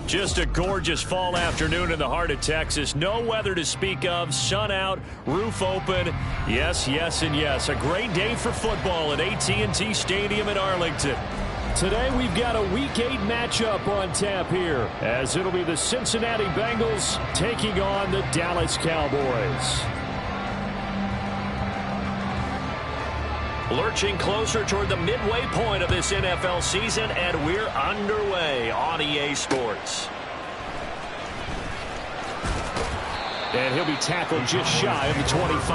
Just a gorgeous fall afternoon in the heart of Texas. No weather to speak of. Sun out, roof open. Yes, yes, and yes. A great day for football at AT&T Stadium in Arlington. Today we've got a Week 8 matchup on tap here, as it'll be the Cincinnati Bengals taking on the Dallas Cowboys. Lurching closer toward the midway point of this NFL season, and we're underway on EA Sports. And he'll be tackled just shy of the 25.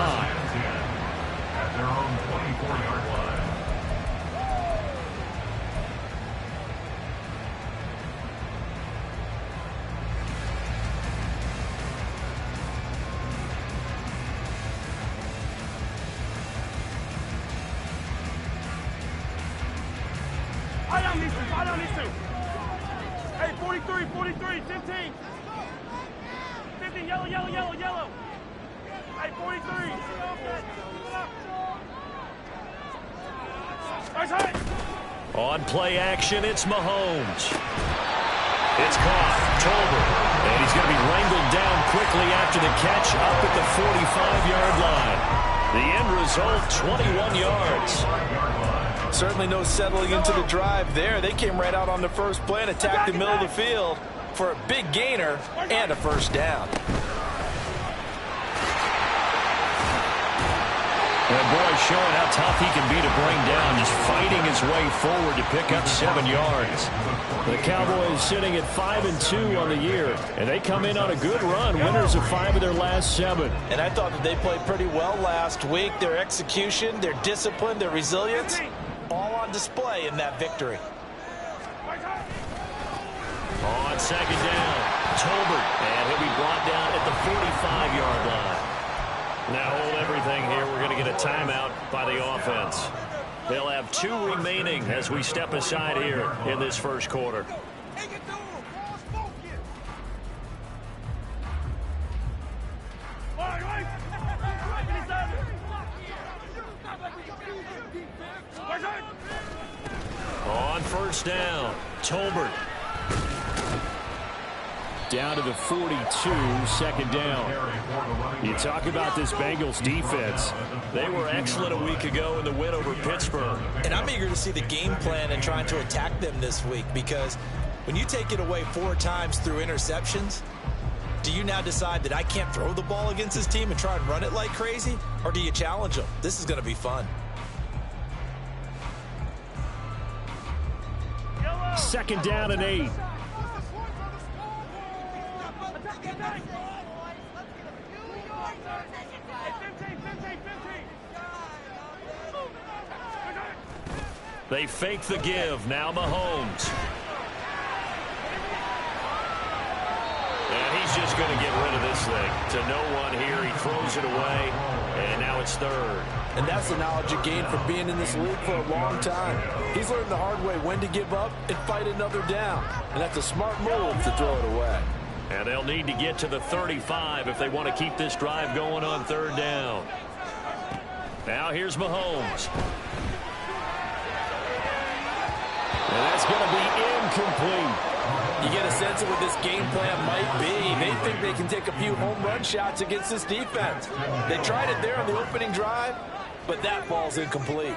At their own 24-yard line. I don't need to. Hey, 43, 15. 15, yellow. Hey, 43. On play action, it's Mahomes. It's caught. Tolbert. And he's going to be wrangled down quickly after the catch up at the 45-yard line. The end result, 21 yards. Certainly no settling into the drive there. They came right out on the first play and attacked the middle of the field for a big gainer and a first down. And boy, showing how tough he can be to bring down, just fighting his way forward to pick up 7 yards. The Cowboys sitting at 5-2 on the year, and they come in on a good run, winners of 5 of their last 7. And I thought that they played pretty well last week. Their execution, their discipline, their resilience, all on display in that victory. On second down, Tolbert, and he'll be brought down at the 45-yard line. Now hold everything here. We're going to get a timeout by the offense. They'll have 2 remaining as we step aside here in this first quarter. On first down, Tolbert. Down to the 42, second down. You talk about this Bengals defense. They were excellent a week ago in the win over Pittsburgh. And I'm eager to see the game plan and trying to attack them this week, because when you take it away 4 times through interceptions, do you now decide that I can't throw the ball against this team and try and run it like crazy? Or do you challenge them? This is going to be fun. Second down and 8. They fake the give. Now Mahomes. And he's just going to get rid of this thing. To no one here. He throws it away. And now it's third. And that's the knowledge he gained from being in this league for a long time. He's learned the hard way when to give up and fight another down. And that's a smart move to throw it away. And they'll need to get to the 35 if they want to keep this drive going on third down. Now here's Mahomes. And that's going to be incomplete. You get a sense of what this game plan might be. They think they can take a few home run shots against this defense. They tried it there on the opening drive, but that ball's incomplete.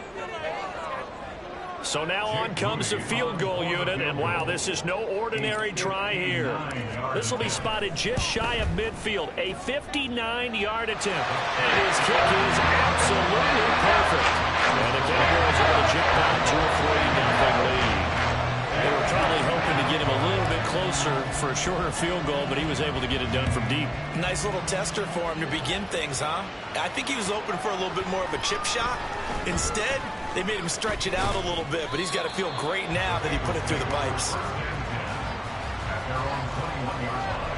So now on comes the field goal unit, and wow, this is no ordinary try here. This will be spotted just shy of midfield, a 59-yard attempt. And his kick is absolutely perfect. And the Cowboys are going to jump out to a 3-0 lead. They were probably hoping to get him a little bit closer for a shorter field goal, but he was able to get it done from deep. Nice little tester for him to begin things, huh? I think he was open for a little bit more of a chip shot. Instead, they made him stretch it out a little bit, but he's got to feel great now that he put it through the pipes. At their own 21-yard line.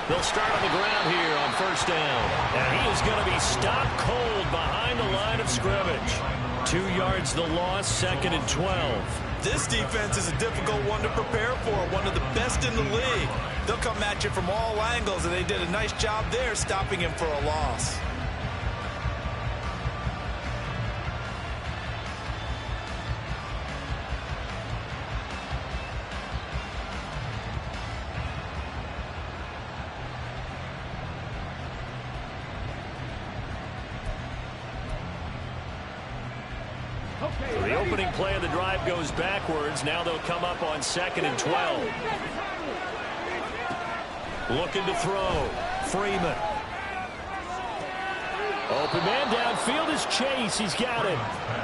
They'll start on the ground here on first down. And he is going to be stopped cold behind the line of scrimmage. 2 yards the loss, 2nd and 12. This defense is a difficult one to prepare for, one of the best in the league. They'll come at you from all angles, and they did a nice job there stopping him for a loss. The opening play of the drive goes backwards. Now they'll come up on 2nd and 12. Looking to throw. Freeman. Open man downfield is Chase. He's got it.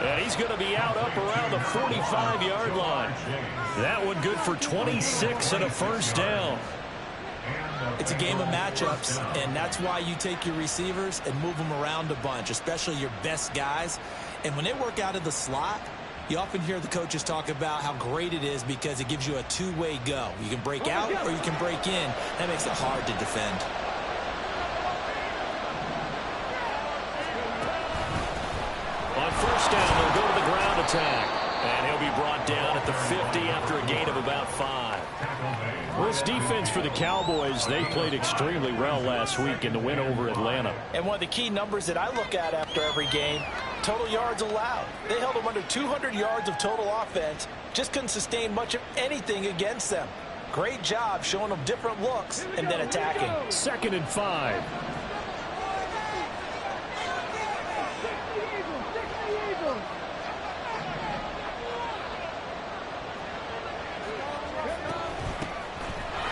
And he's going to be out up around the 45-yard line. That one good for 26 and a first down. It's a game of matchups, and that's why you take your receivers and move them around a bunch, especially your best guys. And when they work out of the slot, you often hear the coaches talk about how great it is because it gives you a two-way go. You can break out or you can break in. That makes it hard to defend. On first down, they'll go to the ground attack. And he'll be brought down at the 50 after a gain of about 5. Well, this defense for the Cowboys, they played extremely well last week in the win over Atlanta. And one of the key numbers that I look at after every game, total yards allowed. They held them under 200 yards of total offense. Just couldn't sustain much of anything against them. Great job showing them different looks and then attacking. 2nd and 5.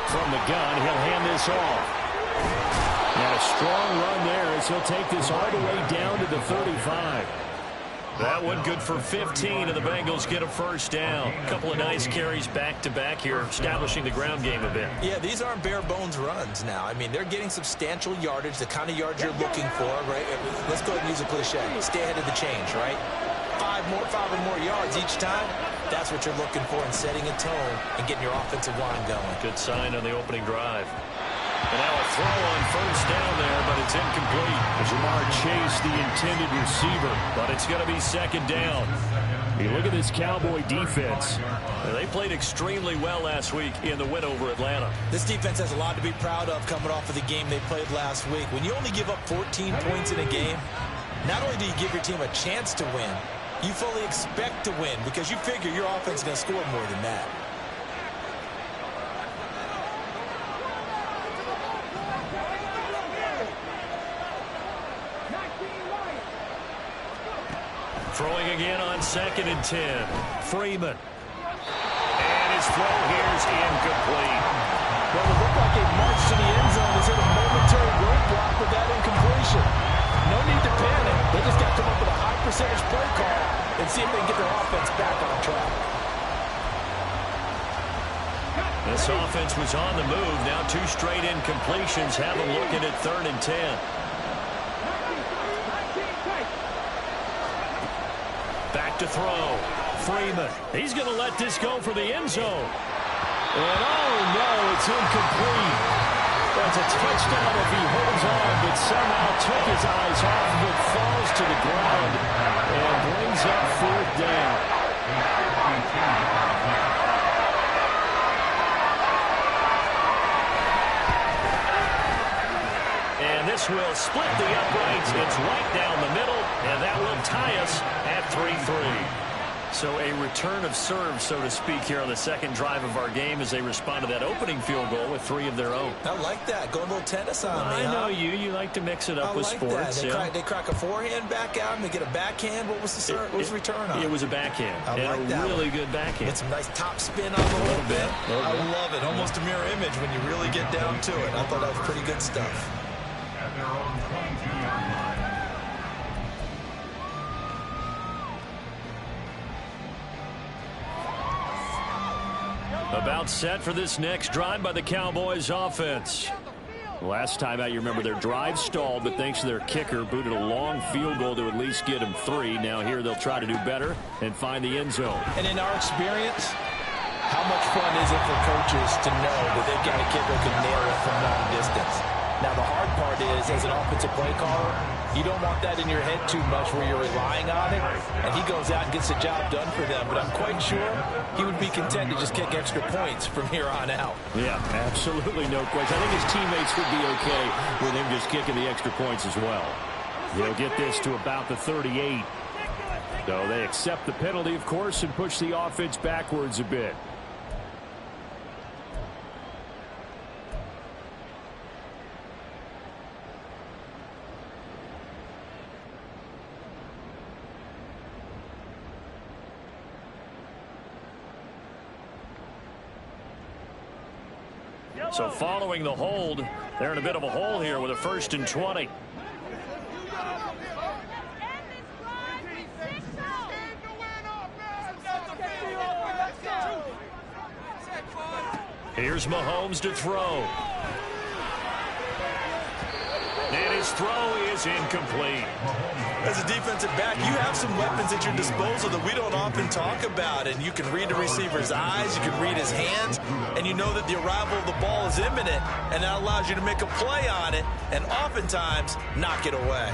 From the gun, he'll hand this off. And a strong run there as he'll take this all the way down to the 35. That one good for 15, and the Bengals get a first down. A couple of nice carries back-to-back here, establishing the ground game a bit. Yeah, these aren't bare-bones runs now. I mean, they're getting substantial yardage, the kind of yards you're looking for, right? Let's go ahead and use a cliche. Stay ahead of the change, right? 5 or more yards each time. That's what you're looking for in setting a tone and getting your offensive line going. Good sign on the opening drive. And now a throw on first down there, but it's incomplete. Jamar Chase, the intended receiver, but it's going to be 2nd down. You look at this Cowboy defense. They played extremely well last week in the win over Atlanta. This defense has a lot to be proud of coming off of the game they played last week. When you only give up 14 points in a game, not only do you give your team a chance to win, you fully expect to win because you figure your offense is going to score more than that. Throwing again on 2nd and 10. Freeman. And his throw here's incomplete. Well, it looked like a march to the end zone has hit a momentary roadblock with that incompletion. No need to panic. They just got to come up with a high percentage play call and see if they can get their offense back on track. This offense was on the move. Now 2 straight incompletions have them looking at 3rd and 10. Back to throw. Freeman. He's going to let this go for the end zone. And oh no, it's incomplete. That's a touchdown if he holds on, but somehow took his eyes off of it, falls to the ground, and brings up 4th down. And this will split the uprights. It's right down the middle, and that will tie us at 3-3. So a return of serve, so to speak, here on the 2nd drive of our game as they respond to that opening field goal with 3 of their own. I like that. Go a little tennis on me, I know you like to mix it up with sports. They crack a forehand back out and they get a backhand. What was the serve? What was the return on? It was a backhand. I like that. Really good backhand. Get some nice top spin on it a little bit. I love it. Almost a mirror image when you really get down to it. I thought that was pretty good stuff. At their own 22-yard line. About set for this next drive by the Cowboys offense. Last time out, you remember their drive stalled, but thanks to their kicker, booted a long field goal to at least get them 3. Now here they'll try to do better and find the end zone. And in our experience, how much fun is it for coaches to know that they've got a kicker who can nail it from long distance? Now the hard part is, as an offensive play caller, You don't want that in your head too much where you're relying on it, and he goes out and gets the job done for them. But I'm quite sure he would be content to just kick extra points from here on out. Yeah, absolutely no question. I think his teammates would be okay with him just kicking the extra points as well. He'll get this to about the 38. So they accept the penalty, of course, and push the offense backwards a bit. So following the hold, they're in a bit of a hole here with a 1st and 20. Here's Mahomes to throw. And his throw is incomplete. As a defensive back, you have some weapons at your disposal that we don't often talk about. And you can read the receiver's eyes, you can read his hands, and you know that the arrival of the ball is imminent, and that allows you to make a play on it and oftentimes knock it away.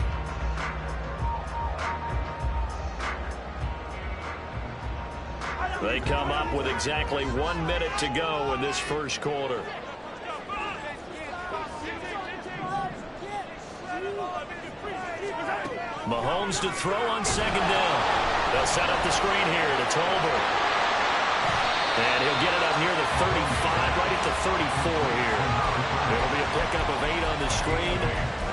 They come up with exactly 1 minute to go in this first quarter. Mahomes to throw on 2nd down. They'll set up the screen here to Tolbert. And he'll get it up near the 35, right at the 34 here. It'll be a pickup of 8 on the screen,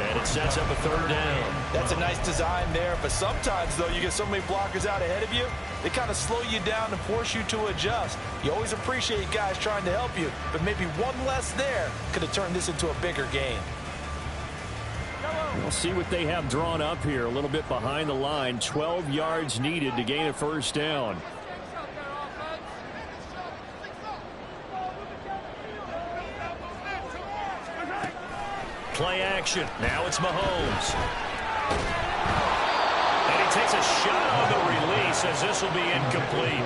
and it sets up a 3rd down. That's a nice design there, but sometimes, though, you get so many blockers out ahead of you, they kind of slow you down and force you to adjust. You always appreciate guys trying to help you, but maybe one less there could have turned this into a bigger game. We'll see what they have drawn up here. A little bit behind the line. 12 yards needed to gain a 1st down. Play action. Now it's Mahomes. And he takes a shot on the release as this will be incomplete.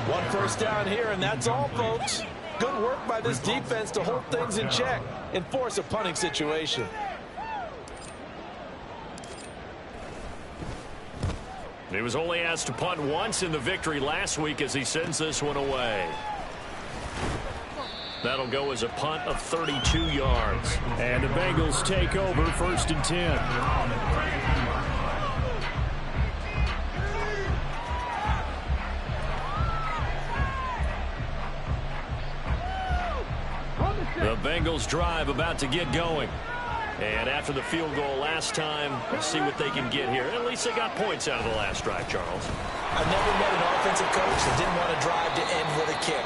1 1st down here, and that's all, folks. Good work by this defense to hold things in check and force a punting situation. He was only asked to punt once in the victory last week as he sends this one away. That'll go as a punt of 32 yards. And the Bengals take over 1st and 10. The Bengals drive about to get going. And after the field goal last time, let's see what they can get here. At least they got points out of the last drive, Charles. I've never met an offensive coach that didn't want to drive to end with a kick.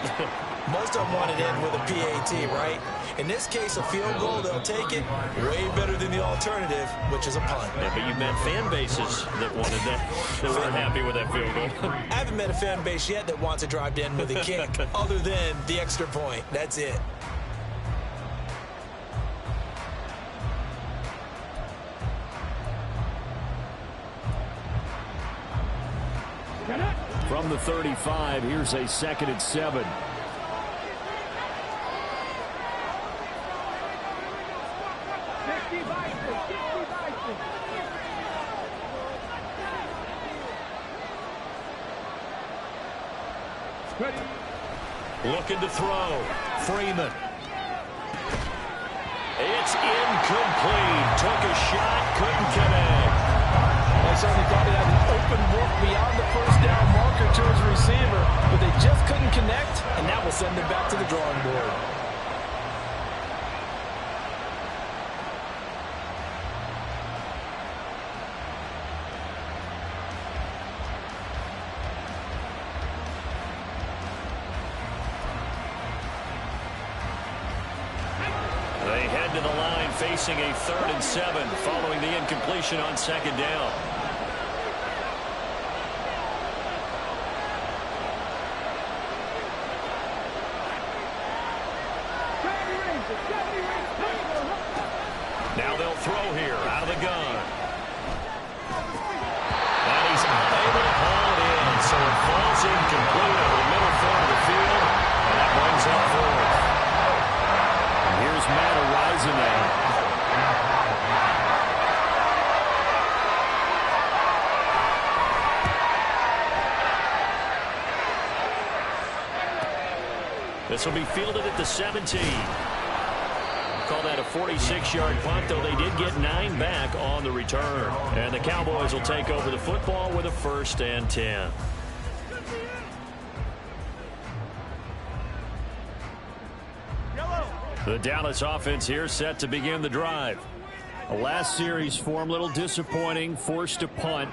Most of them want to end with a PAT, right? In this case, a field goal, they'll take it. Way better than the alternative, which is a punt. Yeah, but you met fan bases that wanted that, that weren't happy with that field goal. I haven't met a fan base yet that wants to drive to end with a kick, other than the extra point. That's it. From the 35, here's a 2nd and 7. Looking to throw. Freeman. It's incomplete. Took a shot, couldn't connect. I certainly thought he had an open look beyond the 1st down marker to his receiver, but they just couldn't connect, and that will send them back to the drawing board. They head to the line facing a 3rd and 7 following the incompletion on 2nd down. Now they'll throw here out of the gun. And he's unable to haul it in, so it falls incomplete over the middle part of the field, and that brings up 4th. And here's Matt Araiza now. This will be fielded at the 17. Call that a 46-yard punt, though they did get 9 back on the return. And the Cowboys will take over the football with a 1st and 10. The Dallas offense here set to begin the drive. The last series for them, a little disappointing, forced a punt.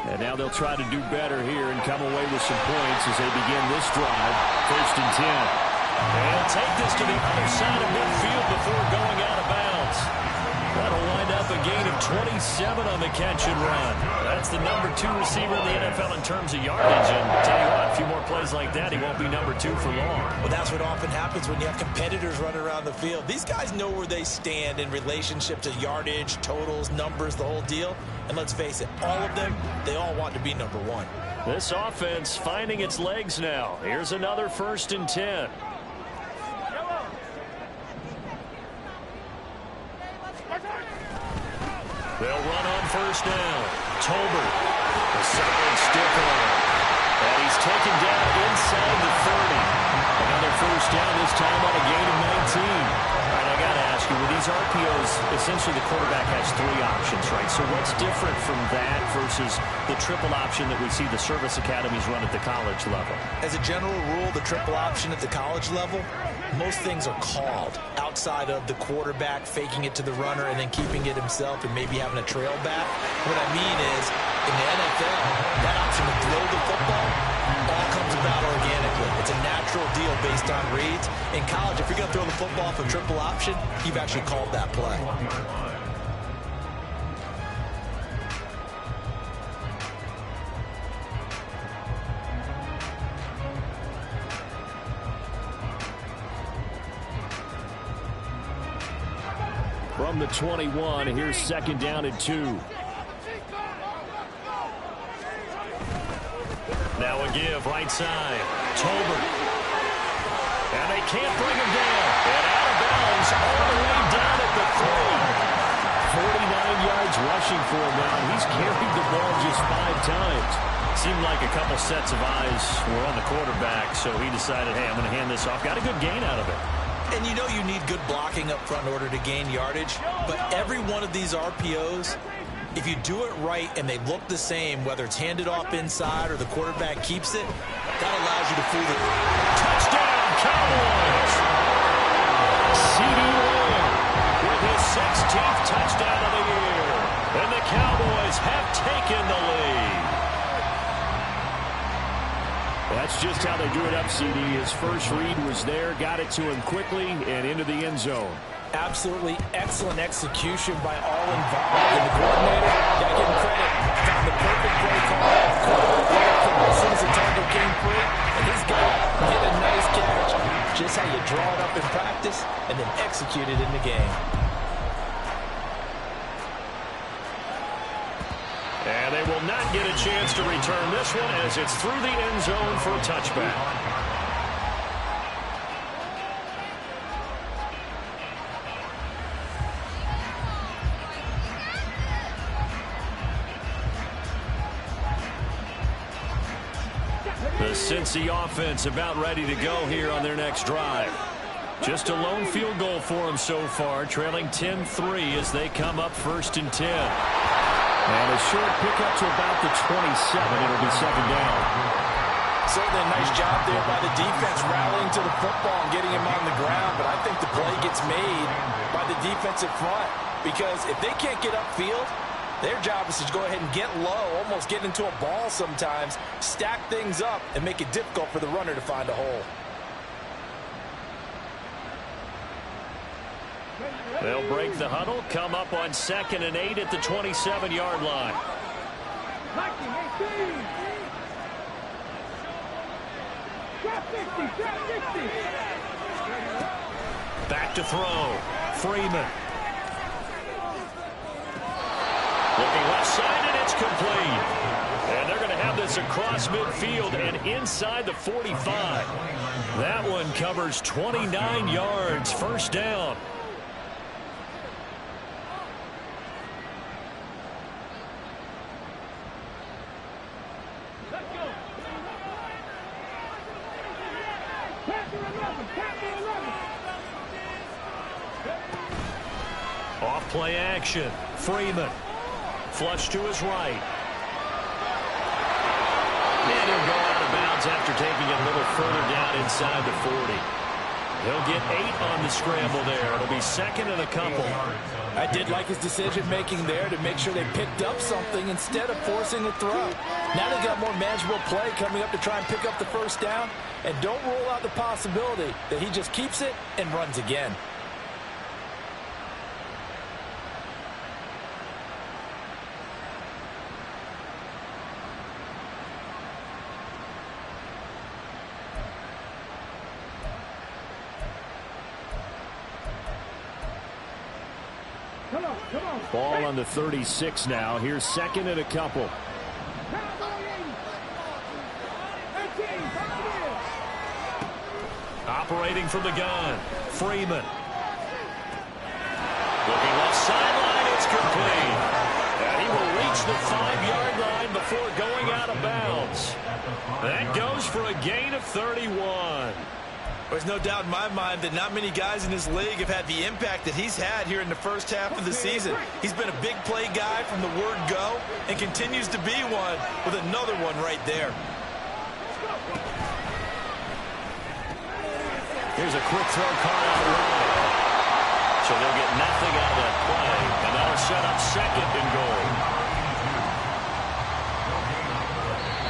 And now they'll try to do better here and come away with some points as they begin this drive. 1st and 10. They'll take this to the other side of midfield before going out of bounds. That'll wind up a gain of 27 on the catch and run. That's the number 2 receiver in the NFL in terms of yardage. And tell you what, a few more plays like that, he won't be number 2 for long. Well, that's what often happens when you have competitors running around the field. These guys know where they stand in relationship to yardage, totals, numbers, the whole deal. And let's face it, all of them, they all want to be number 1. This offense finding its legs now. Here's another 1st and 10. They'll run on 1st down. Tolbert, a solid stiff arm. And he's taken down inside the 30. Another 1st down, this time on a gain of 19. All right, I got to ask you, with these RPOs, essentially the quarterback has 3 options, right? So what's different from that versus the triple option that we see the service academies run at the college level? As a general rule, the triple option at the college level, most things are called outside of the quarterback faking it to the runner and then keeping it himself and maybe having a trail back. What I mean is, in the NFL, that option to throw the football all comes about organically. It's a natural deal based on reads. In college, if you're going to throw the football for triple option, you've actually called that play. From the 21, here's 2nd down and 2. Now a give, right side. Tolbert. And they can't bring him down. And out of bounds all the way down at the 3. 49 yards rushing for him now. He's carried the ball just 5 times. Seemed like a couple sets of eyes were on the quarterback, so he decided, hey, I'm going to hand this off. Got a good gain out of it. And you know you need good blocking up front in order to gain yardage, but every one of these RPOs, if you do it right and they look the same, whether it's handed off inside or the quarterback keeps it, that allows you to fool the... Touchdown, Cowboys! CeeDee Lamb with his 16th touchdown of the year. And the Cowboys have taken the lead. That's just how they drew it up, CD. His first read was there, got it to him quickly, and into the end zone. Absolutely excellent execution by all involved. And the coordinator, got to give him credit, found the perfect play call. As soon as the target came free, and this guy hit a nice catch. Just how you draw it up in practice and then execute it in the game. And they will not get a chance to return this one as it's through the end zone for a touchback. The Cincy offense about ready to go here on their next drive. Just a lone field goal for them so far, trailing 10-3 as they come up 1st and 10. And a short pickup to about the 27. It'll be 2nd down. Certainly a nice job there by the defense rallying to the football and getting him on the ground. But I think the play gets made by the defensive front. Because if they can't get upfield, their job is to go ahead and get low, almost get into a ball sometimes, stack things up, and make it difficult for the runner to find a hole. They'll break the huddle, come up on 2nd and 8 at the 27-yard line. Back to throw. Freeman. Looking left side, and it's complete. And they're going to have this across midfield and inside the 45. That one covers 29 yards. 1st down. Off play action. Freeman. Flush to his right. And he'll go out of bounds after taking it a little further down inside the 40. He'll get 8 on the scramble there. It'll be second and a couple. I did like his decision-making there to make sure they picked up something instead of forcing a throw. Now they got more manageable play coming up to try and pick up the first down. And don't rule out the possibility that he just keeps it and runs again. Ball on the 36 now. Here's second and a couple. Operating from the gun. Freeman. Looking left sideline. It's complete. And he will reach the 5-yard line before going out of bounds. That goes for a gain of 31. There's no doubt in my mind that not many guys in this league have had the impact that he's had here in the first half of the season. He's been a big play guy from the word go and continues to be one with another one right there. Here's a quick throw caught out right. So they'll get nothing out of that play, and that'll set up second and goal.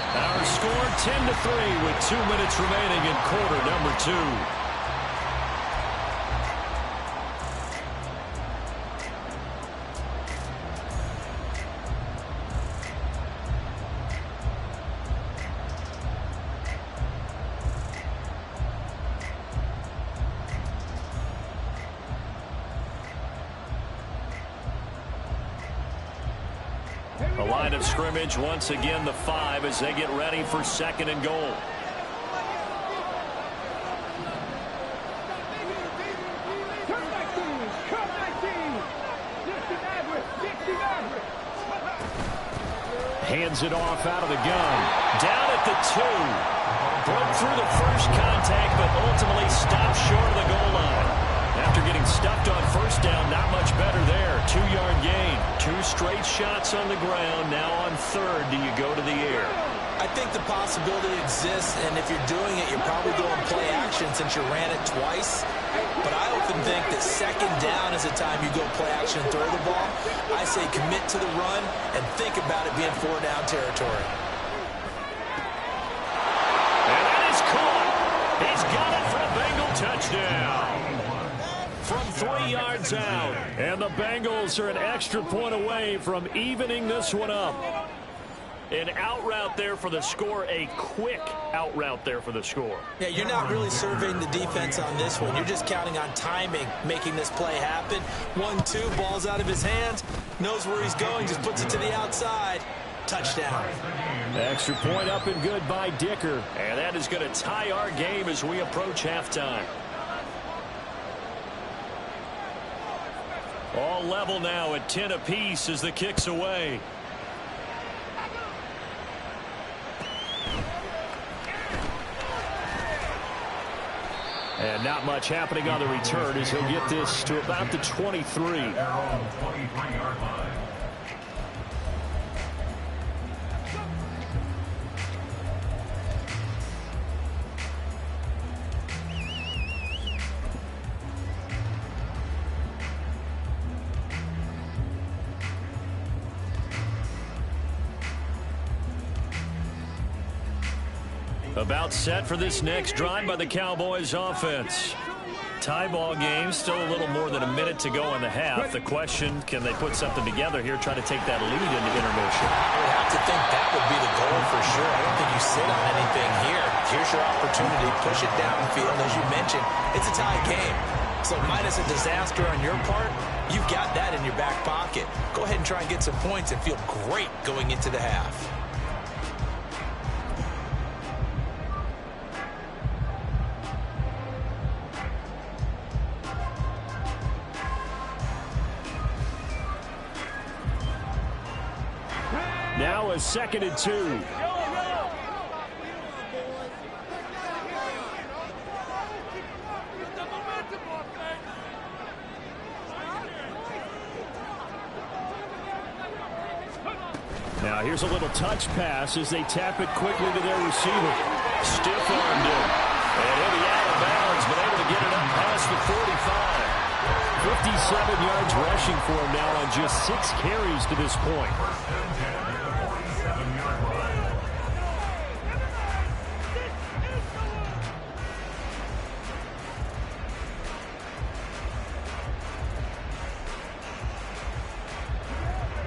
Our score 10-3 with 2 minutes remaining in quarter number 2. The line of scrimmage once again the 5 as they get ready for second and goal. Hands it off out of the gun. Down at the 2. Broke through the first contact but ultimately stopped short of the goal line. After getting stuffed on first down, not much better there. 2-yard gain. 2 straight shots on the ground. Now on third, do you go to the air? I think the possibility exists, and if you're doing it, you're probably going play action since you ran it twice. But I often think that second down is the time you go play action and throw the ball. I say commit to the run and think about it being 4-down territory. And that is caught. He's got it for a Bengal touchdown. From 3 yards out. And the Bengals are an extra point away from evening this one up. An out route there for the score. A quick out route there for the score. Yeah, you're not really surveying the defense on this one. You're just counting on timing, making this play happen. 1-2, ball's out of his hands. Knows where he's going, just puts it to the outside. Touchdown. Extra point up and good by Dicker. And that is going to tie our game as we approach halftime. All level now at 10 apiece as the kick's away. And not much happening on the return as he'll get this to about the 23. Their own 23-yard line. About set for this next drive by the Cowboys offense. Tie ball game, still a little more than a minute to go in the half. The question, can they put something together here, try to take that lead into intermission? I would have to think that would be the goal for sure. I don't think you sit on anything here. Here's your opportunity. Push it downfield. As you mentioned, it's a tie game. So minus a disaster on your part, you've got that in your back pocket. Go ahead and try and get some points and feel great going into the half. Now a 2nd and 2. Now here's a little touch pass as they tap it quickly to their receiver. Stiff-armed him. And he'll be out of bounds, but able to get it up past the 45. 57 yards rushing for him now on just 6 carries to this point.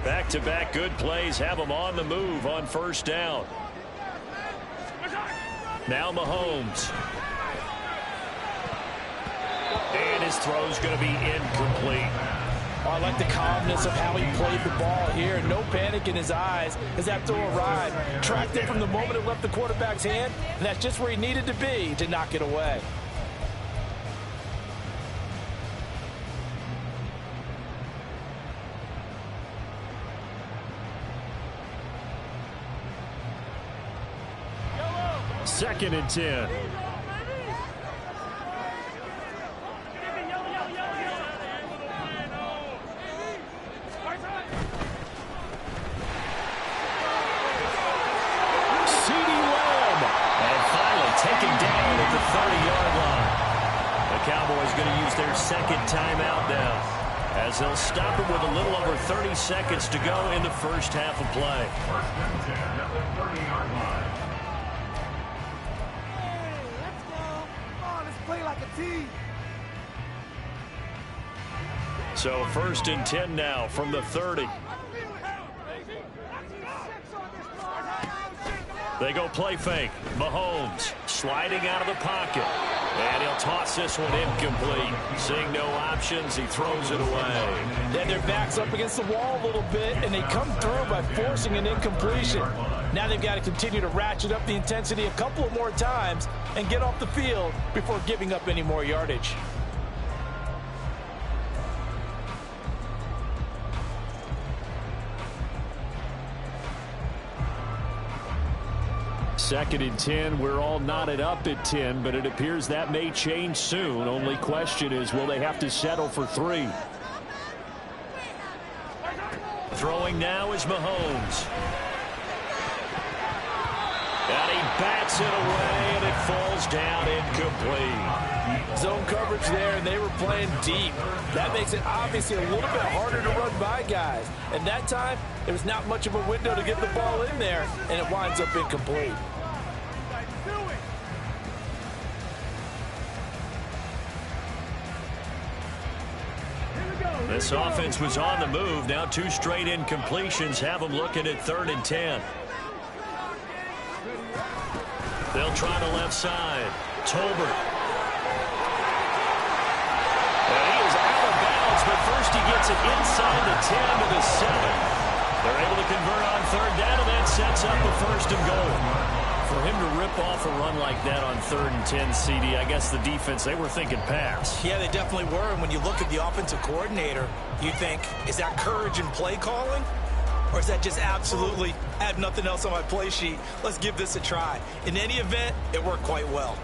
Back-to-back good plays have them on the move on first down. Now Mahomes. And his throw's going to be incomplete. Oh, I like the calmness of how he played the ball here. No panic in his eyes as that throw arrived. Tracked it from the moment it left the quarterback's hand, and that's just where he needed to be to knock it away. Second and 10. Taken down at the 30-yard line. The Cowboys going to use their second timeout now, as they'll stop it with a little over 30 seconds to go in the first half of play. First and 10 at the 30-yard line. Hey, let's go. Come on, let's play like a team. So first and 10 now from the 30. They go play fake. Mahomes sliding out of the pocket. And he'll toss this one incomplete. Seeing no options, he throws it away. Then their back's up against the wall a little bit, and they come through by forcing an incompletion. Now they've got to continue to ratchet up the intensity a couple of more times and get off the field before giving up any more yardage. Second and 10, we're all knotted up at 10, but it appears that may change soon. Only question is, will they have to settle for 3? Throwing now is Mahomes. And he bats it away, and it falls down incomplete. Zone coverage there, and they were playing deep. That makes it obviously a little bit harder to run by guys. And that time, there was not much of a window to get the ball in there, and it winds up incomplete. This offense was on the move. Now 2 straight incompletions have them looking at 3rd and 10. They'll try the left side. Tolbert. And he is out of bounds, but first he gets it inside the 10 to the 7. They're able to convert on 3rd down, and that sets up a 1st and goal. For him to rip off a run like that on 3rd and 10, CD, I guess the defense, they were thinking pass. Yeah, they definitely were. And when you look at the offensive coordinator, you think, is that courage in play calling? Or is that just absolutely, I have nothing else on my play sheet, let's give this a try? In any event, it worked quite well.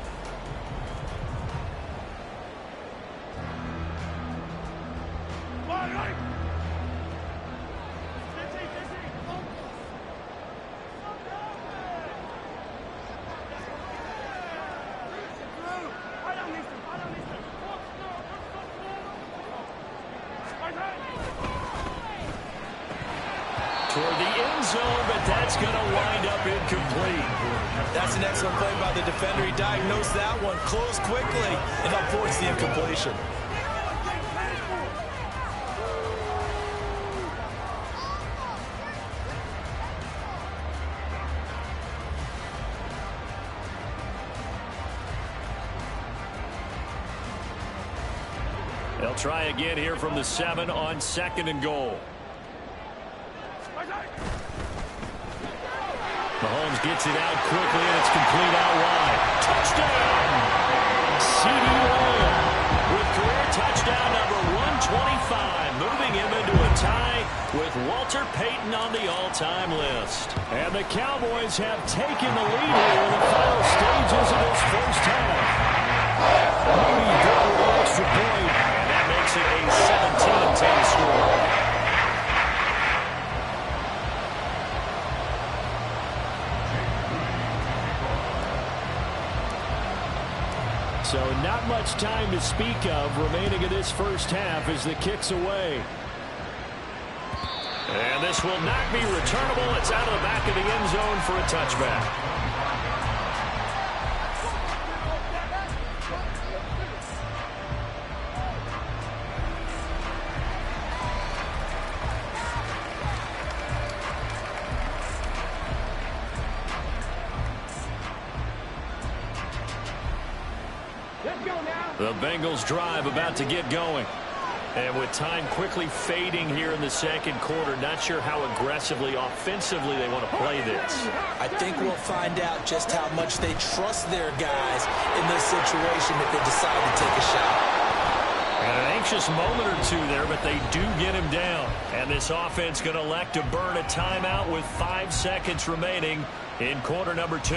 Toward the end zone, but that's going to wind up incomplete. That's an excellent play by the defender. He diagnosed that one, closed quickly, and helped force the incompletion. They'll try again here from the 7 on 2nd and goal. Mahomes gets it out quickly, and it's complete out wide. Touchdown! CeeDee Lamb with career touchdown number 125, moving him into a tie with Walter Payton on the all-time list. And the Cowboys have taken the lead here in the final stages of this first half. Mooney there with the extra point, and that makes it a 17-10 score. So not much time to speak of remaining in this first half as the kick's away. And this will not be returnable. It's out of the back of the end zone for a touchback. The Bengals drive about to get going. And with time quickly fading here in the second quarter, not sure how aggressively, offensively they want to play this. I think we'll find out just how much they trust their guys in this situation if they decide to take a shot. And an anxious moment or two there, but they do get him down. And this offense going to elect to burn a timeout with 5 seconds remaining in quarter number 2.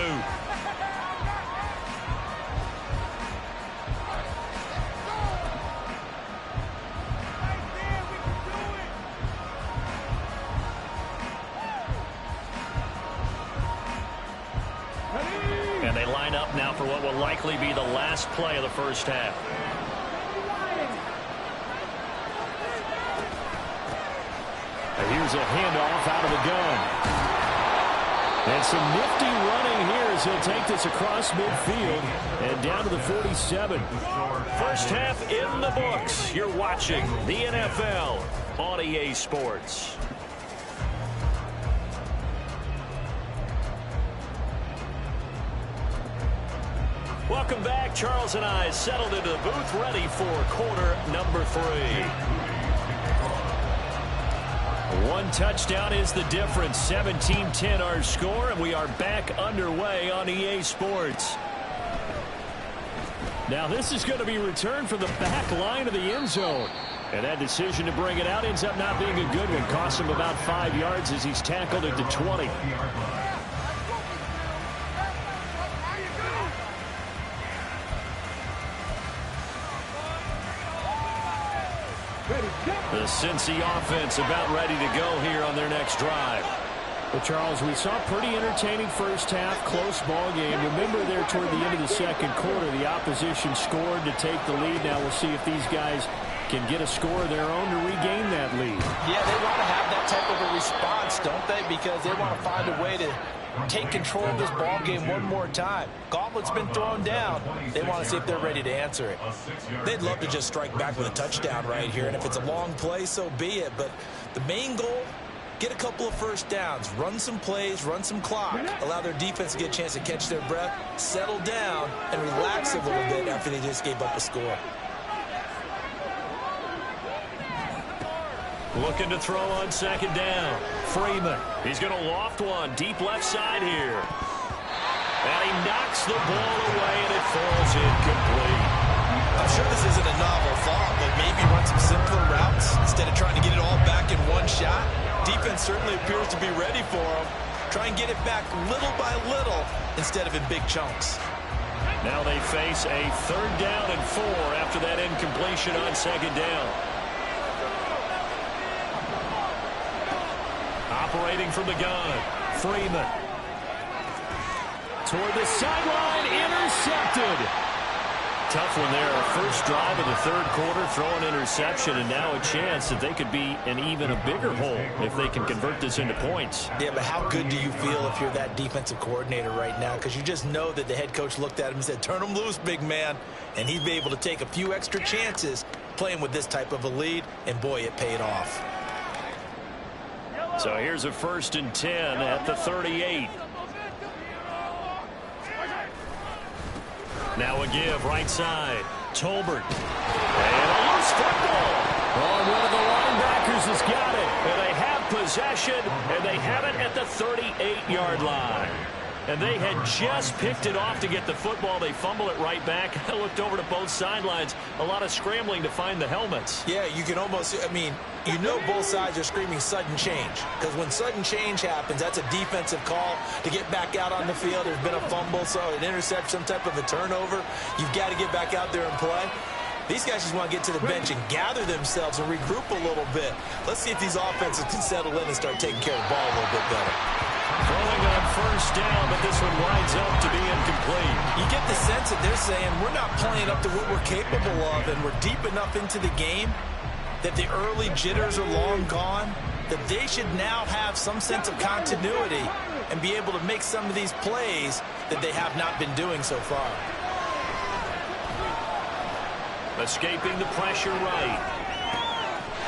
And they line up now for what will likely be the last play of the first half. And here's a handoff out of the gun. And some nifty running here as he'll take this across midfield and down to the 47. First half in the books. You're watching the NFL on EA Sports. Welcome back. Charles and I settled into the booth, ready for quarter number 3. One touchdown is the difference. 17-10 our score, and we are back underway on EA Sports. Now this is going to be returned from the back line of the end zone. And that decision to bring it out ends up not being a good one. Costs him about 5 yards as he's tackled at the 20. The Cincy offense about ready to go here on their next drive. Well, Charles, we saw a pretty entertaining first half, close ball game. Remember there toward the end of the second quarter, the opposition scored to take the lead. Now we'll see if these guys can get a score of their own to regain that lead. Yeah, they want to have that type of a response, don't they? Because they want to find a way to take control of this ball game one more time. Gauntlet's been thrown down. They want to see if they're ready to answer it. They'd love to just strike back with a touchdown right here, and if it's a long play, so be it. But the main goal, get a couple of first downs, run some plays, run some clock, allow their defense to get a chance to catch their breath, settle down, and relax a little bit after they just gave up a score. Looking to throw on second down. Freeman. He's going to loft one deep left side here. And he knocks the ball away, and it falls incomplete. I'm sure this isn't a novel thought, but maybe run some simpler routes instead of trying to get it all back in one shot. Defense certainly appears to be ready for him. Try and get it back little by little instead of in big chunks. Now they face a 3rd down and 4 after that incompletion on second down. Operating from the gun, Freeman. Toward the sideline, intercepted. Tough one there. First drive of the third quarter, throw an interception, and now a chance that they could be in even a bigger hole if they can convert this into points. Yeah, but how good do you feel if you're that defensive coordinator right now? Because you just know that the head coach looked at him and said, turn him loose, big man. And he'd be able to take a few extra chances playing with this type of a lead, and boy, it paid off. So here's a 1st and 10 at the 38. Now a give right side. Tolbert. And a loose football. Oh, one of the linebackers has got it. And they have possession, and they have it at the 38-yard line. And they had just picked it off to get the football. They fumble it right back. I looked over to both sidelines. A lot of scrambling to find the helmets. Yeah, you can almost, I mean, you know both sides are screaming sudden change. Because when sudden change happens, that's a defensive call to get back out on the field. There's been a fumble, so an interception, some type of a turnover. You've got to get back out there and play. These guys just want to get to the bench and gather themselves and regroup a little bit. Let's see if these offenses can settle in and start taking care of the ball a little bit better. Throwing on first down, but this one winds up to be incomplete. You get the sense that they're saying we're not playing up to what we're capable of, and we're deep enough into the game that the early jitters are long gone, that they should now have some sense of continuity and be able to make some of these plays that they have not been doing so far. Escaping the pressure right.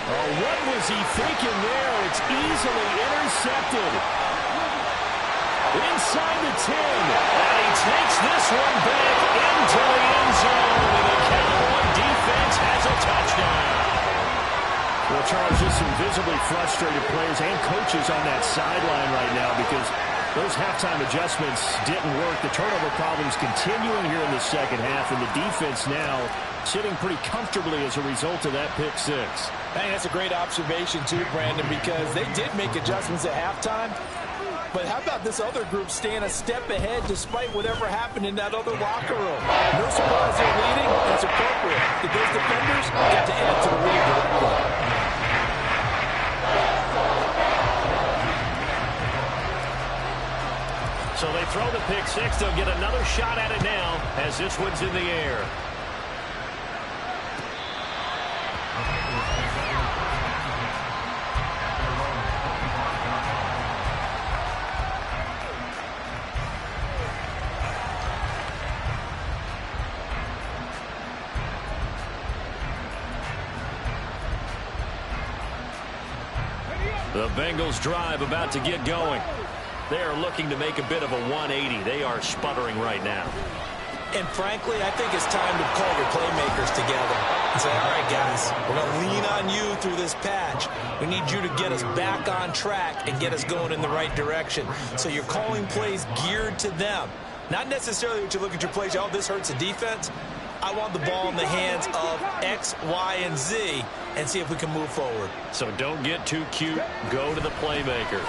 Oh, what was he thinking there? It's easily intercepted. Inside the 10. And he takes this one back into the end zone. And the Cowboy defense has a touchdown. Well, Charles, just some visibly frustrated players and coaches on that sideline right now because those halftime adjustments didn't work. The turnover problems continuing here in the second half, and the defense now sitting pretty comfortably as a result of that pick six. I think that's a great observation too, Brandon, because they did make adjustments at halftime. But how about this other group staying a step ahead despite whatever happened in that other locker room? No surprise they're leading. That's appropriate. That those defenders got to add to the lead directly. So they throw the pick six. They'll get another shot at it now as this one's in the air. The Bengals drive about to get going. They are looking to make a bit of a 180. They are sputtering right now. And frankly, I think it's time to call your playmakers together and say, all right, guys, we're going to lean on you through this patch. We need you to get us back on track and get us going in the right direction. So you're calling plays geared to them. Not necessarily what you look at your plays, oh, this hurts the defense. I want the ball in the hands of X, Y, and Z and see if we can move forward. So don't get too cute. Go to the playmakers.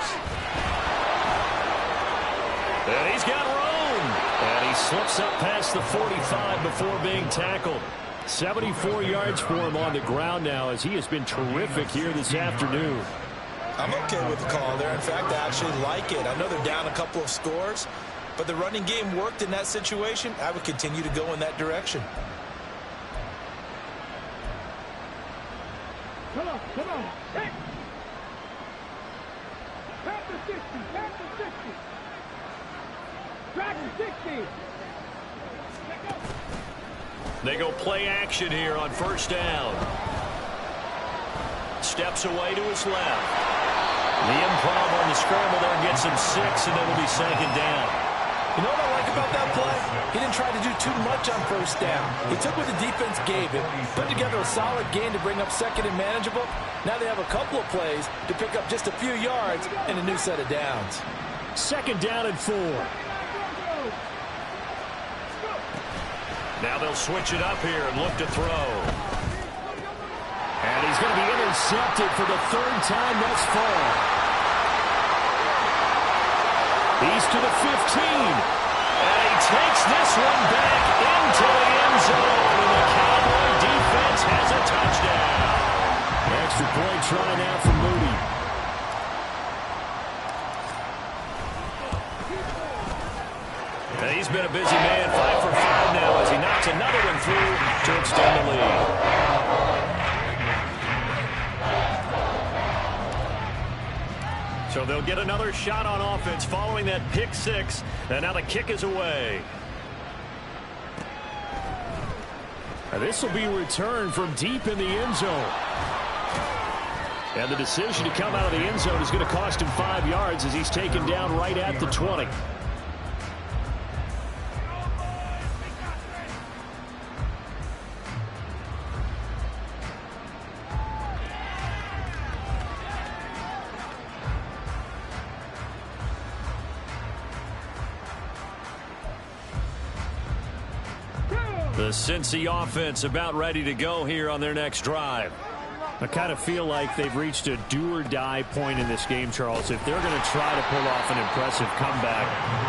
And he's got room. And he slips up past the 45 before being tackled. 74 yards for him on the ground now as he has been terrific here this afternoon. I'm okay with the call there. In fact, I actually like it. I know they're down a couple of scores, but the running game worked in that situation. I would continue to go in that direction. Come on. Hey! Pass the 60. Drag the 60. They go play action here on first down. Steps away to his left. The improv on the scramble there gets him 6, and it'll be second down. You know what I like about that play? He didn't try to do too much on first down. He took what the defense gave him, put together a solid gain to bring up second and manageable. Now they have a couple of plays to pick up just a few yards and a new set of downs. Second down and 4. Now they'll switch it up here and look to throw. And he's going to be intercepted for the third time thus far. He's to the 15. And he takes this one back into the end zone. And the Cowboy defense has a touchdown. Extra point try now from Moody. And he's been a busy man, 5 for 5 now as he knocks another one through to extend the lead. So they'll get another shot on offense following that pick six. And now the kick is away. This will be returned from deep in the end zone. And the decision to come out of the end zone is going to cost him 5 yards as he's taken down right at the 20. The Cincy offense about ready to go here on their next drive. I kind of feel like they've reached a do-or-die point in this game, Charles. If they're going to try to pull off an impressive comeback,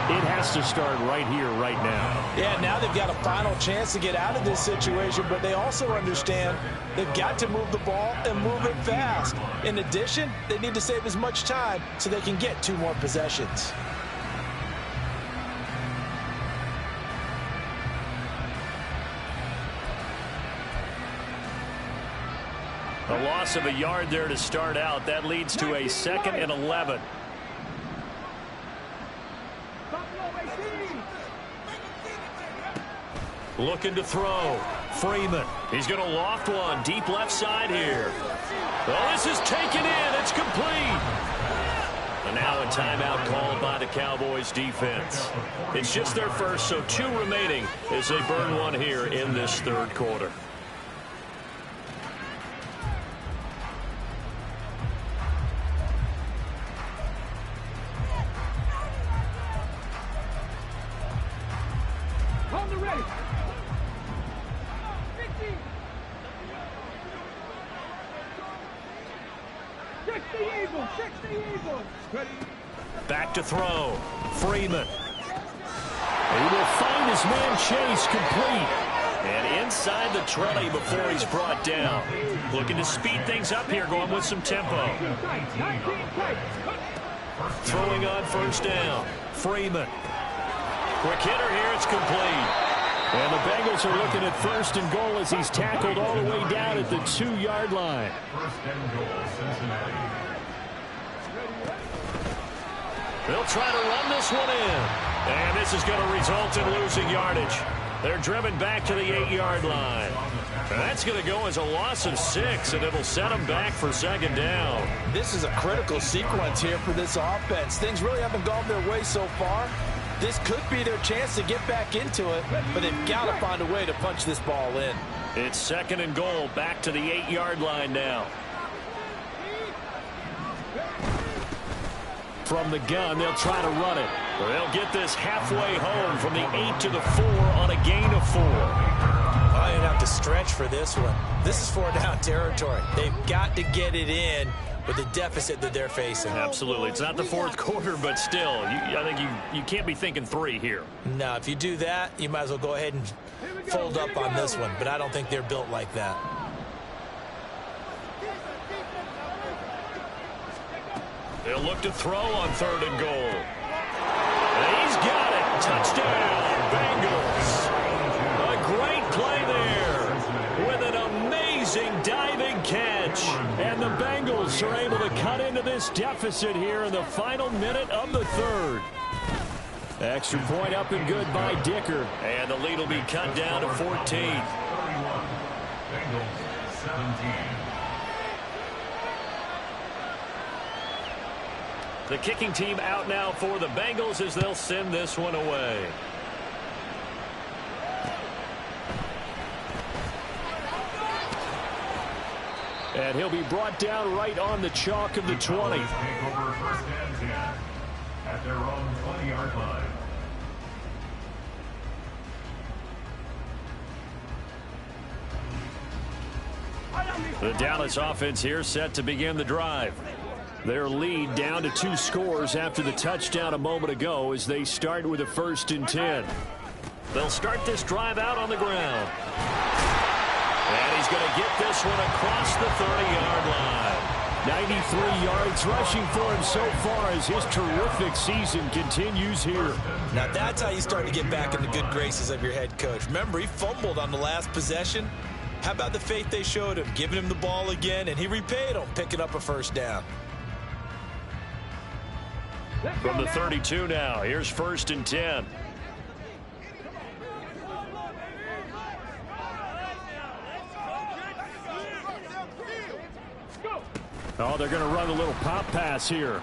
it has to start right here, right now. Yeah, now they've got a final chance to get out of this situation, but they also understand they've got to move the ball and move it fast. In addition, they need to save as much time so they can get 2 more possessions. A loss of a yard there to start out. That leads to a 2nd and 11. Looking to throw. Freeman. He's going to loft one. Deep left side here. Well, this is taken in. It's complete. And now a timeout called by the Cowboys defense. It's just their first, so 2 remaining as they burn one here in this 3rd quarter. On the ready. 60 Eagles, 60 Eagles. Ready. Back to throw. Freeman. He will find his man Chase complete. And inside the 20 before he's brought down. Looking to speed things up here, going with some tempo. Throwing on 1st down. Freeman. Quick hitter here, it's complete. And the Bengals are looking at 1st and goal as he's tackled all the way down at the 2-yard line. 1st and goal, Cincinnati. They'll try to run this one in. And this is going to result in losing yardage. They're driven back to the 8-yard line. And that's going to go as a loss of 6, and it'll set them back for 2nd down. This is a critical sequence here for this offense. Things really haven't gone their way so far. This could be their chance to get back into it, but they've got to find a way to punch this ball in. It's 2nd and goal, back to the 8-yard line now. From the gun, they'll try to run it. They'll get this halfway home from the 8 to the 4 on a gain of 4. I didn't have to stretch for this one. This is 4-down territory. They've got to get it in with the deficit that they're facing. Absolutely. It's not the 4th quarter, but still, I think you can't be thinking 3 here. No, if you do that, you might as well go ahead and fold up on this one, but I don't think they're built like that. They'll look to throw on 3rd and goal. And he's got it. Touchdown, Bengals. A great play there with an amazing diving catch. And the Bengals are able to cut into this deficit here in the final minute of the 3rd. Extra point up and good by Dicker. And the lead will be cut down to 14. 31. Bengals 17. The kicking team out now for the Bengals as they'll send this one away. And he'll be brought down right on the chalk of the 20. Take over 1st and 10 at their own 20-yard line. The Dallas offense here set to begin the drive. Their lead down to 2 scores after the touchdown a moment ago as they start with a 1st and 10. They'll start this drive out on the ground. And he's going to get this one across the 30-yard line. 93 yards rushing for him so far as his terrific season continues here. Now that's how you start to get back in the good graces of your head coach. Remember, he fumbled on the last possession. How about the faith they showed him, giving him the ball again, and he repaid them, picking up a 1st down. From the 32 now, here's 1st and 10. Oh, they're going to run a little pop pass here. And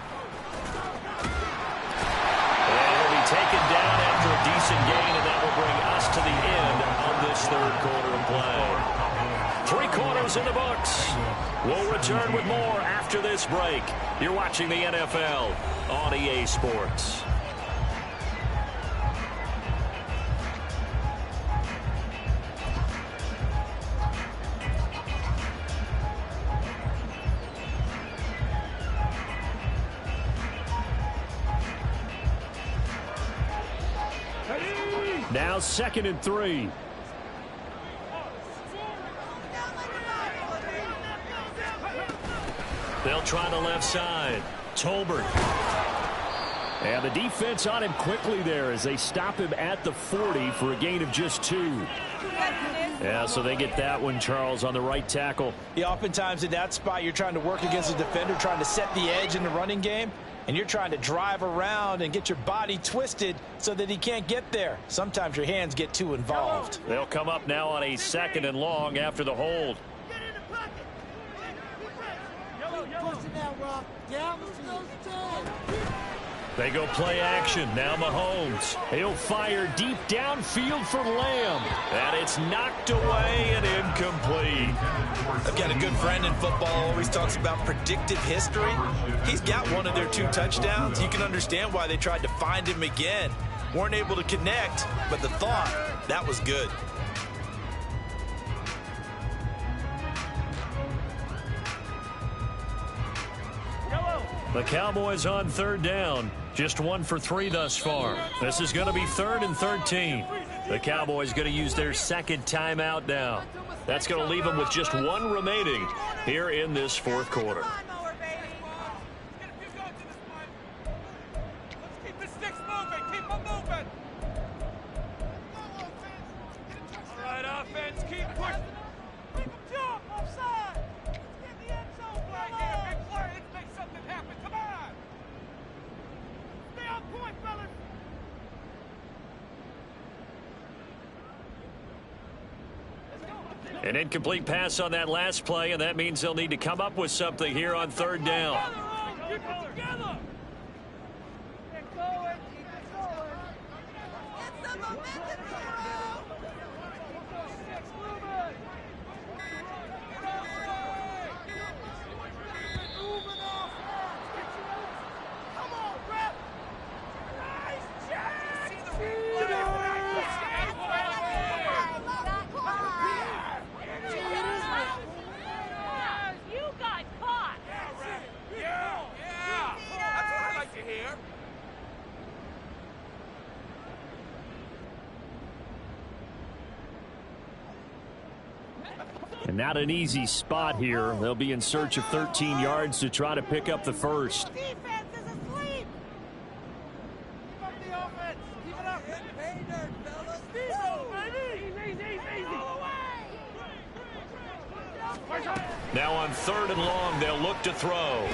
he'll be taken down after a decent gain, and that will bring us to the end of this 3rd quarter of play. 3 quarters in the books. We'll return with more after this break. You're watching the NFL on EA Sports. Now 2nd and 3. They'll try the left side. Tolbert. And the defense on him quickly there as they stop him at the 40 for a gain of just 2. Yeah, so they get that one, Charles, on the right tackle. Yeah, oftentimes in that spot, you're trying to work against a defender, trying to set the edge in the running game, and you're trying to drive around and get your body twisted so that he can't get there. Sometimes your hands get too involved. They'll come up now on a 2nd and long after the hold. They go play action. Now Mahomes. He'll fire deep downfield for Lamb. And it's knocked away and incomplete. I've got a good friend in football, always talks about predictive history. He's got one of their 2 touchdowns. You can understand why they tried to find him again. Weren't able to connect, but the thought, that was good. The Cowboys on 3rd down. Just 1 for 3 thus far. This is going to be 3rd and 13. The Cowboys going to use their 2nd timeout now. That's going to leave them with just 1 remaining here in this 4th quarter. An incomplete pass on that last play, and that means they'll need to come up with something here on 3rd down. And not an easy spot here. They'll be in search of 13 yards to try to pick up the first. Defense is asleep. Keep up the offense. Keep it up. Get paid, fellas. Now on 3rd and long, they'll look to throw.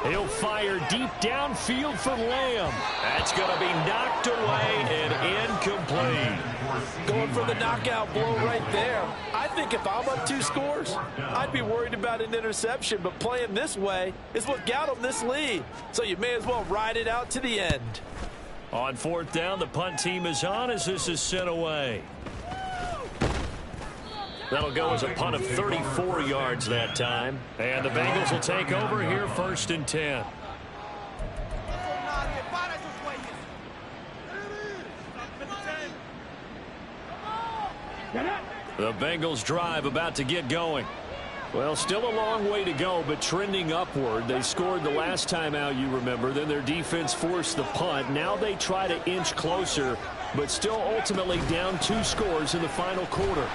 He'll fire deep downfield for Lamb. That's going to be knocked away and incomplete. Going for the knockout blow right there. I think if I'm up 2 scores, I'd be worried about an interception, but playing this way is what got them this lead. So you may as well ride it out to the end. On 4th down, the punt team is on as this is sent away. That'll go as a punt of 34 yards that time. And the Bengals will take over here 1st and 10. The Bengals drive about to get going. Well, still a long way to go, but trending upward. They scored the last time out, you remember. Then their defense forced the punt. Now they try to inch closer, but still ultimately down 2 scores in the final quarter.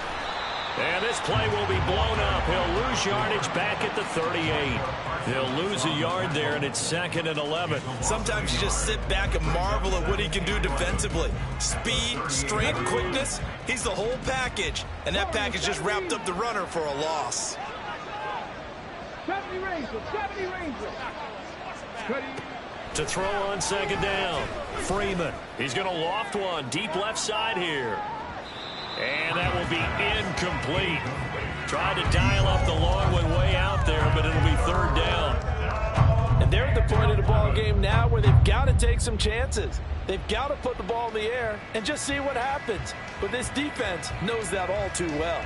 And this play will be blown up. He'll lose yardage back at the 38. They'll lose a yard there, and it's 2nd and 11. Sometimes you just sit back and marvel at what he can do defensively. Speed, strength, quickness. He's the whole package, and that package just wrapped up the runner for a loss. 70 Rangers, 70 Rangers. To throw on 2nd down, Freeman. He's going to loft one deep left side here. And that will be incomplete. Tried to dial up the long one way out there, but it'll be 3rd down. And they're at the point of the ball game now where they've got to take some chances. They've got to put the ball in the air and just see what happens. But this defense knows that all too well.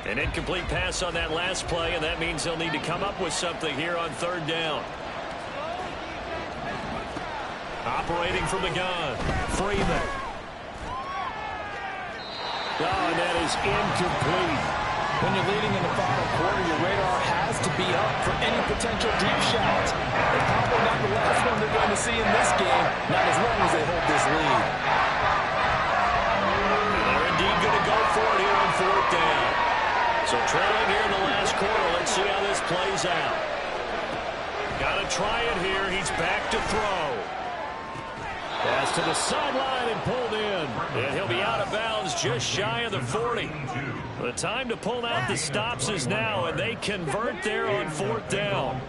An incomplete pass on that last play, and that means they'll need to come up with something here on 3rd down. Operating from the gun, Freeman. and that is incomplete. When you're leading in the final quarter, your radar has to be up for any potential deep shots. It's probably not the last one they're going to see in this game, not as long as they hold this lead. They're indeed going to go for it here on 4th down. So trailing here in the last quarter, let's see how this plays out. Got to try it here. He's back to throw. Pass to the sideline and pulled in. And he'll be out of bounds just shy of the 40. The time to pull out the stops is now, and they convert there on 4th down.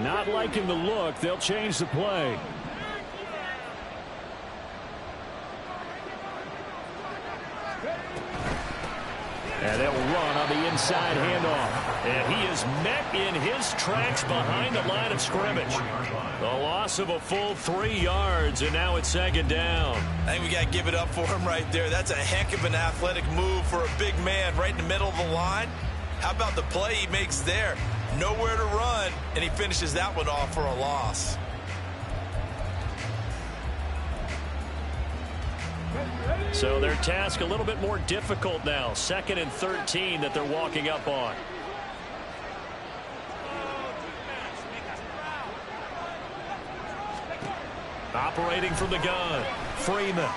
Not liking the look. They'll change the play. And they'll run on the inside handoff. And he is met in his tracks behind the line of scrimmage. The loss of a full 3 yards, and now it's 2nd down. I think we got to give it up for him right there. That's a heck of an athletic move for a big man right in the middle of the line. How about the play he makes there? Nowhere to run, and he finishes that one off for a loss. So their task a little bit more difficult now. 2nd and 13 that they're walking up on. Operating from the gun, Freeman.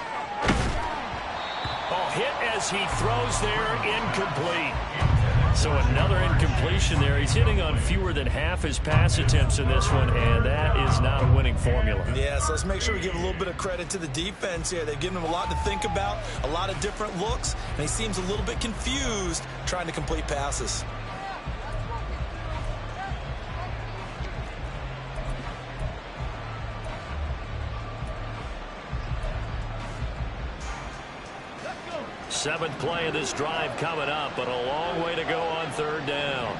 Oh, hit as he throws there, incomplete. So another incompletion there. He's hitting on fewer than half his pass attempts in this one, and that is not a winning formula. Yeah, so let's make sure we give a little bit of credit to the defense here. They've given him a lot to think about, a lot of different looks, and he seems a little bit confused trying to complete passes. Seventh play of this drive coming up, but a long way to go on 3rd down.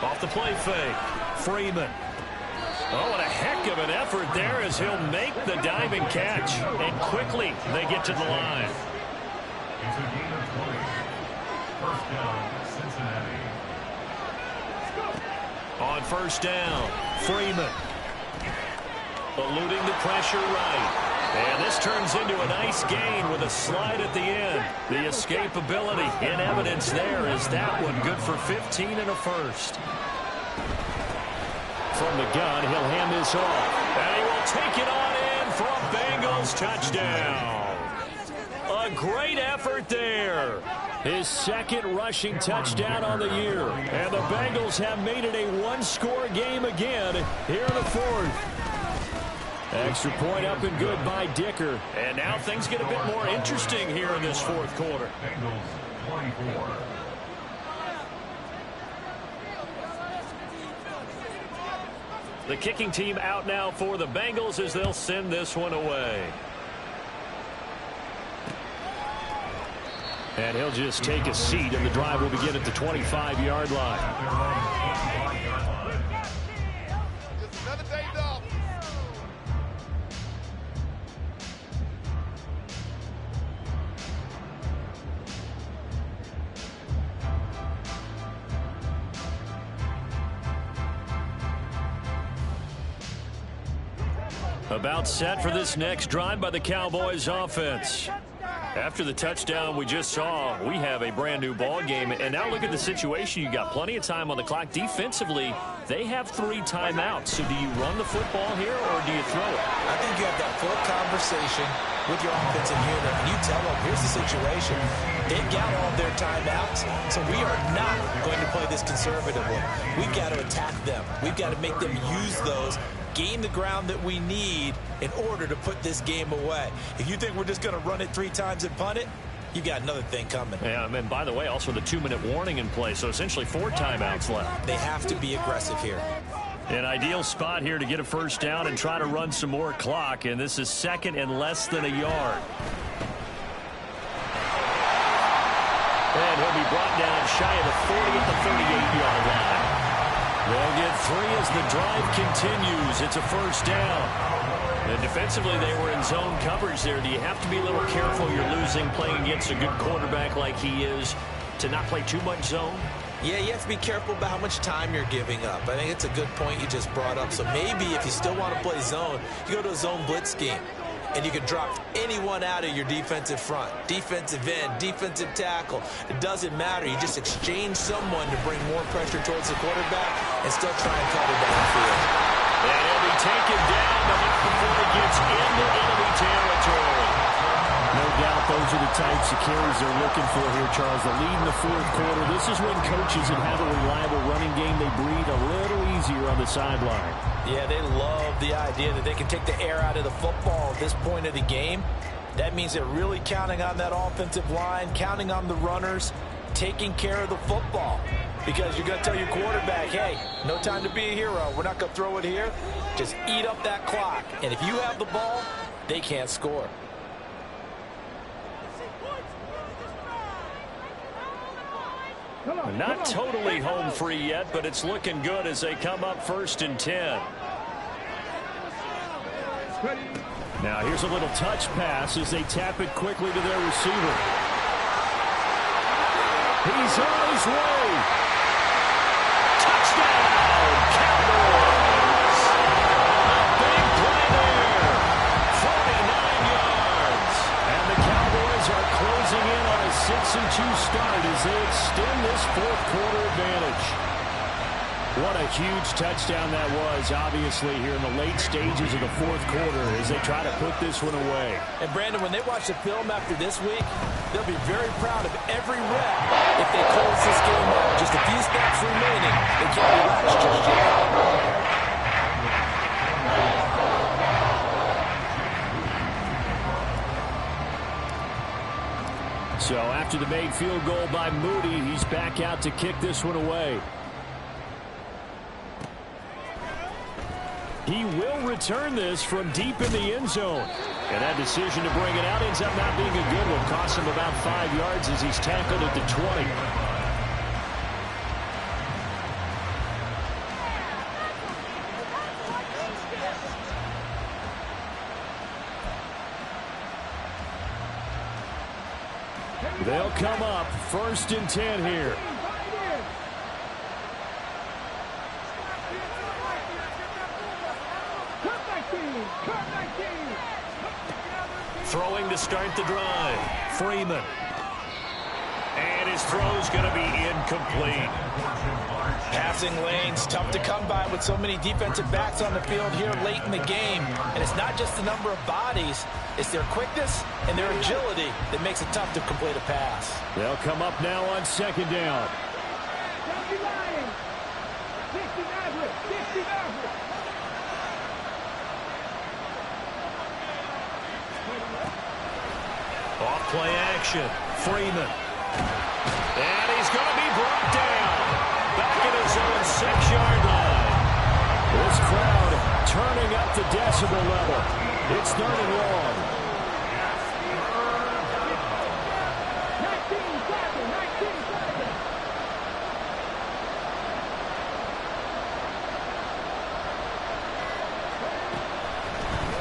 Off the play fake, Freeman. Oh, what a heck of an effort there as he'll make the diving catch. And quickly they get to the line. It's a gain of 20. 1st down, Cincinnati. On 1st down, Freeman. Eluding the pressure right. And this turns into a nice gain with a slide at the end. The escapability in evidence there is that one good for 15 and a 1st. From the gun, he'll hand this off. And he will take it on in for a Bengals touchdown. A great effort there. His 2nd rushing touchdown on the year. And the Bengals have made it a 1-score game again here in the 4th. Extra point up and good by Dicker. And now things get a bit more interesting here in this 4th quarter. Bengals 24. The kicking team out now for the Bengals as they'll send this one away. And he'll just take a seat, and the drive will begin at the 25-yard line. About set for this next drive by the Cowboys offense. After the touchdown we just saw, we have a brand new ball game. And now look at the situation. You got plenty of time on the clock. Defensively, they have 3 timeouts. So do you run the football here or do you throw it? I think you have that full conversation with your offensive unit, and you tell them, here's the situation. They've got all their timeouts, so we are not going to play this conservatively. We've got to attack them. We've got to make them use those, gain the ground that we need in order to put this game away. If you think we're just going to run it 3 times and punt it, you got another thing coming. Yeah, and by the way, also the 2-minute warning in play, so essentially 4 timeouts left. They have to be aggressive here. An ideal spot here to get a 1st down and try to run some more clock, and this is 2nd and less than a yard. And he'll be brought down shy of the 40 at the 38-yard line. They'll get 3 as the drive continues. It's a 1st down. And defensively, they were in zone coverage there. Do you have to be a little careful? You're losing playing against a good quarterback like he is to not play too much zone? Yeah, you have to be careful about how much time you're giving up. I think it's a good point you just brought up. So maybe if you still want to play zone, you go to a zone blitz scheme. And you can drop anyone out of your defensive front. Defensive end, defensive tackle. It doesn't matter. You just exchange someone to bring more pressure towards the quarterback and still try and cover downfield. And he'll be taken down, but not before he gets into enemy territory. No doubt those are the types of carries they're looking for here, Charles. The lead in the fourth quarter. This is when coaches that have a reliable running game, they breathe a little easier on the sideline. Yeah, they love the idea that they can take the air out of the football at this point of the game. That means they're really counting on that offensive line, counting on the runners, taking care of the football. Because you're going to tell your quarterback, hey, no time to be a hero. We're not going to throw it here. Just eat up that clock. And if you have the ball, they can't score. Not totally home free yet, but it's looking good as they come up 1st and 10. Now here's a little touch pass as they tap it quickly to their receiver. He's on his way. Touchdown, Cowboys! A big play there. 49 yards. And the Cowboys are closing in on a 6-2 start as they extend this fourth quarter advantage. What a huge touchdown that was, obviously, here in the late stages of the fourth quarter as they try to put this one away. And, Brandon, when they watch the film after this week, they'll be very proud of every rep if they close this game out. Just a few snaps remaining. They can't relax just yet. So after the made field goal by Moody, he's back out to kick this one away. He will return this from deep in the end zone. And that decision to bring it out ends up not being a good one. Costs him about 5 yards as he's tackled at the 20. They'll come up 1st and 10 here. Throwing to start the drive. Freeman. And his throw's going to be incomplete. Passing lanes, tough to come by with so many defensive backs on the field here late in the game. And it's not just the number of bodies, it's their quickness and their agility that makes it tough to complete a pass. They'll come up now on 2nd down. Off play action. Freeman. And he's going to be brought down. Back at his own 6-yard line. This crowd turning up the decibel level. It's 3rd and long. 19 seconds.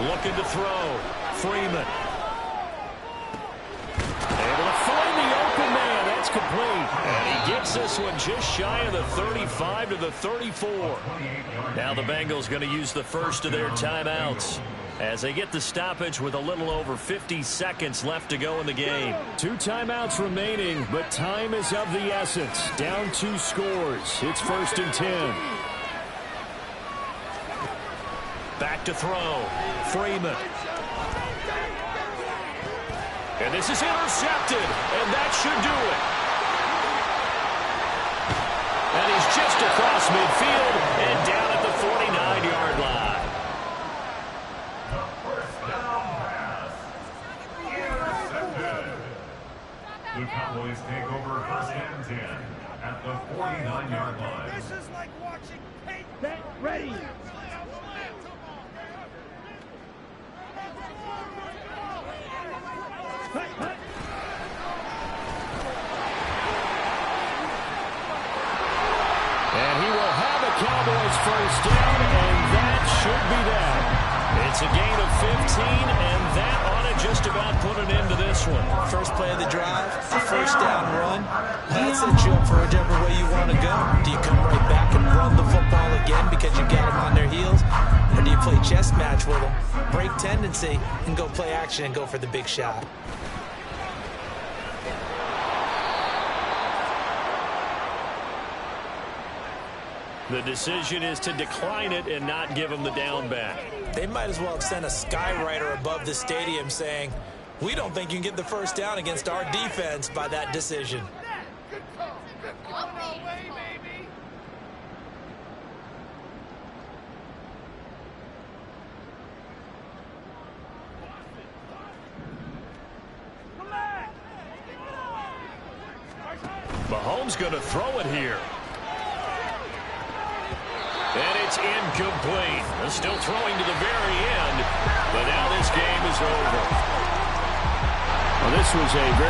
Looking to throw. Freeman. Able to find the open man. That's complete. And he gets this one just shy of the 35 to the 34. Now the Bengals going to use the first of their timeouts as they get the stoppage with a little over 50 seconds left to go in the game. 2 timeouts remaining, but time is of the essence. Down 2 scores. It's 1st and 10. Back to throw. Freeman. And this is intercepted, and that should do it. And he's just across midfield and down at the 49-yard line. The first down pass. Intercepted. The Cowboys take over 1st and 10 at the 49-yard line. This is like watching paint. Set, ready. And he will have a Cowboys first down, and that should be that. It's a gain of 15, and that ought to just about put an end to this one. First play of the drive, the first down run. That sets you up for whichever way you want to go. Do you come right back and run the football again because you got them on their heels? Or do you play chess match with them, break tendency, and go play action and go for the big shot? The decision is to decline it and not give him the down back. They might as well have sent a skywriter above the stadium saying, we don't think you can get the first down against our defense by that decision. Good call. Good call. No way, baby. Mahomes going to throw it here. And it's incomplete. Still throwing to the very end, but now this game is over. Well, this was a very